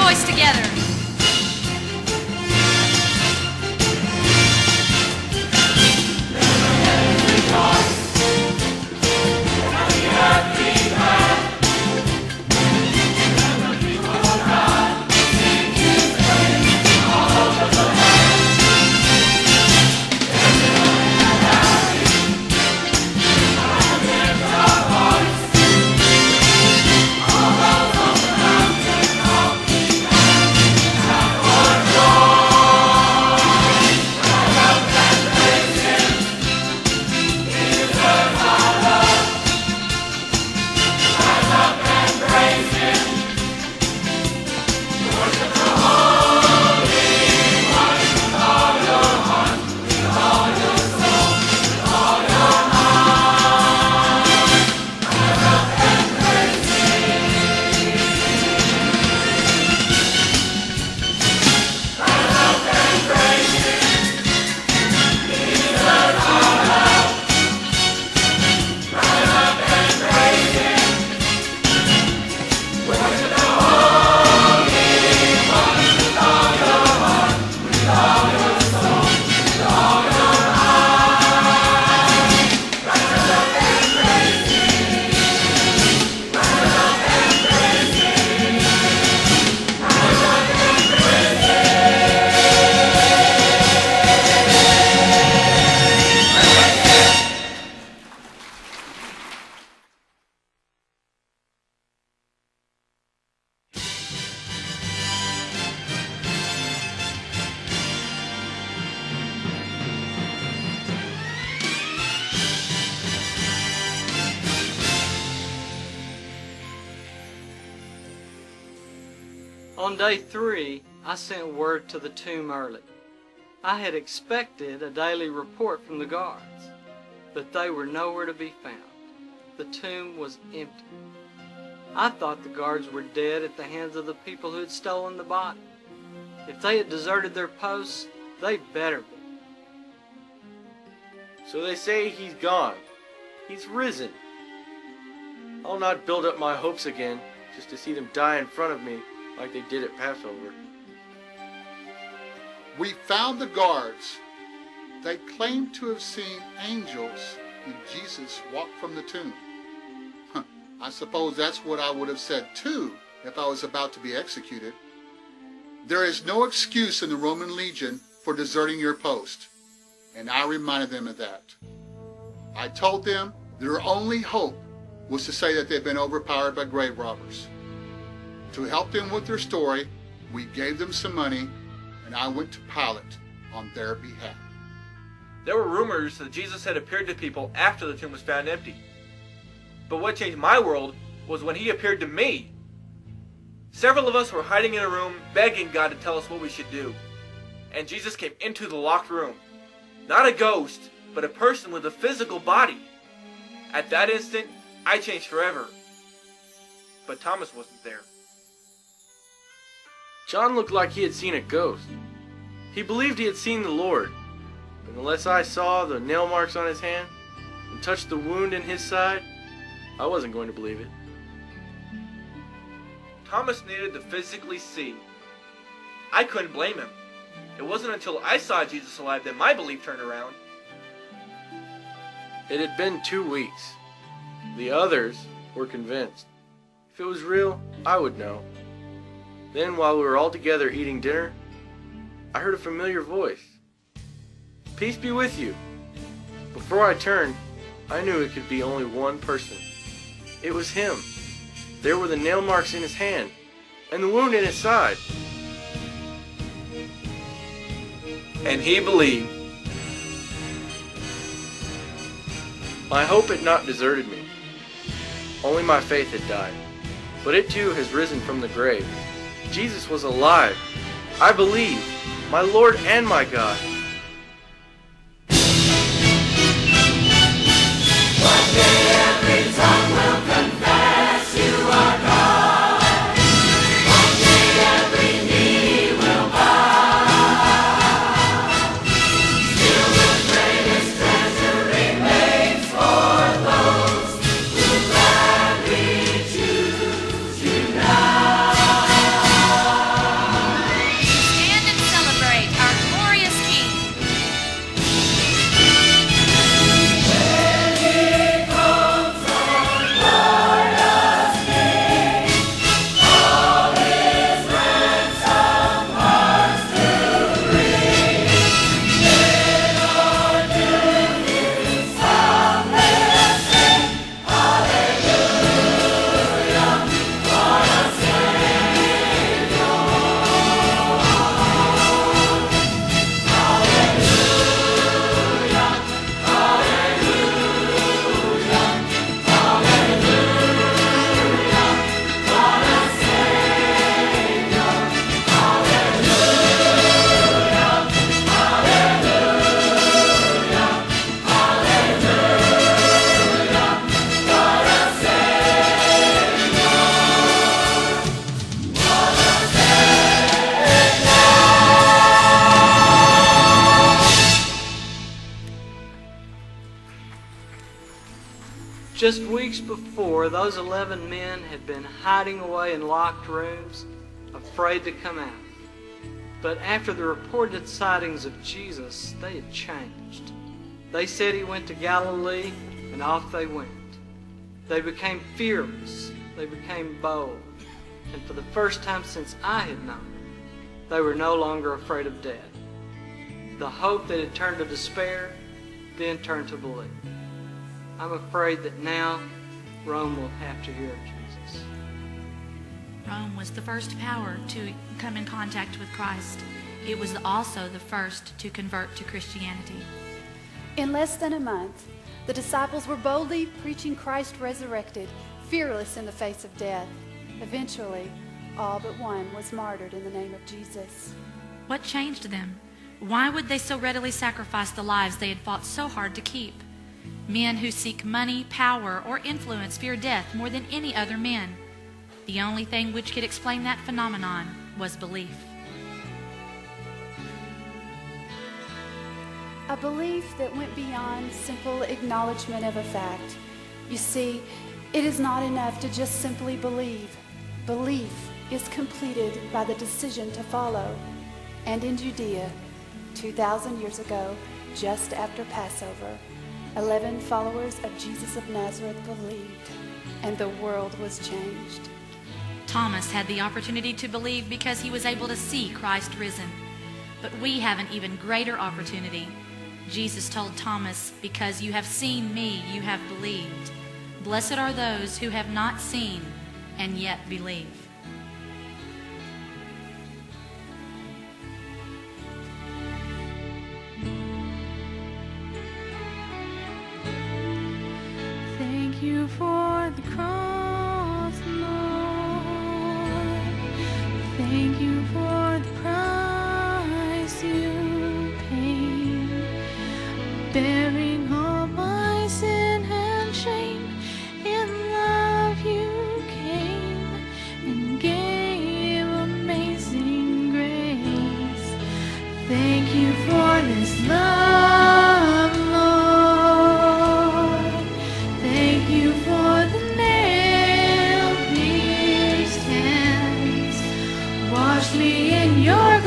rejoice together. On day 3, I sent word to the tomb early. I had expected a daily report from the guards, but they were nowhere to be found. The tomb was empty. I thought the guards were dead at the hands of the people who had stolen the body. If they had deserted their posts, they better be. So they say he's gone. He's risen. I'll not build up my hopes again just to see them die in front of me like they did at Passover. We found the guards. They claimed to have seen angels when Jesus walked from the tomb. I suppose that's what I would have said too if I was about to be executed. There is no excuse in the Roman legion for deserting your post, and I reminded them of that. I told them their only hope was to say that they'd been overpowered by grave robbers. To help them with their story, we gave them some money, and I went to Pilate on their behalf. There were rumors that Jesus had appeared to people after the tomb was found empty. But what changed my world was when he appeared to me. Several of us were hiding in a room, begging God to tell us what we should do. And Jesus came into the locked room. Not a ghost, but a person with a physical body. At that instant, I changed forever. But Thomas wasn't there. John looked like he had seen a ghost. He believed he had seen the Lord, but unless I saw the nail marks on his hand and touched the wound in his side, I wasn't going to believe it. Thomas needed to physically see. I couldn't blame him. It wasn't until I saw Jesus alive that my belief turned around. It had been 2 weeks. The others were convinced. If it was real, I would know. Then, while we were all together eating dinner, I heard a familiar voice. "Peace be with you." Before I turned, I knew it could be only one person. It was him. There were the nail marks in his hand, and the wound in his side. And he believed. My hope had not deserted me. Only my faith had died. But it too has risen from the grave. Jesus was alive. I believe. My Lord and my God. One day every tongue will confess you are God. One day every knee will bow. Still the greatest treasure remains for those who gladly choose you now. Just weeks before, those 11 men had been hiding away in locked rooms, afraid to come out. But after the reported sightings of Jesus, they had changed. They said he went to Galilee, and off they went. They became fearless. They became bold. And for the first time since I had known them, they were no longer afraid of death. The hope that had turned to despair then turned to belief. I'm afraid that now Rome will have to hear of Jesus. Rome was the first power to come in contact with Christ. It was also the first to convert to Christianity. In less than a month, the disciples were boldly preaching Christ resurrected, fearless in the face of death. Eventually, all but one was martyred in the name of Jesus. What changed them? Why would they so readily sacrifice the lives they had fought so hard to keep? Men who seek money, power, or influence fear death more than any other men. The only thing which could explain that phenomenon was belief. A belief that went beyond simple acknowledgement of a fact. You see, it is not enough to just simply believe. Belief is completed by the decision to follow. And in Judea, 2,000 years ago, just after Passover, 11 followers of Jesus of Nazareth believed, and the world was changed. Thomas had the opportunity to believe because he was able to see Christ risen. But we have an even greater opportunity. Jesus told Thomas, "Because you have seen me, you have believed. Blessed are those who have not seen and yet believe." Thank you for the cross, Lord. Thank you for the price you paid, bearing all my sin and shame. In love you came and gave amazing grace. Thank you for this love, Lord. Thank you for the nail-pierced hands. Wash me in your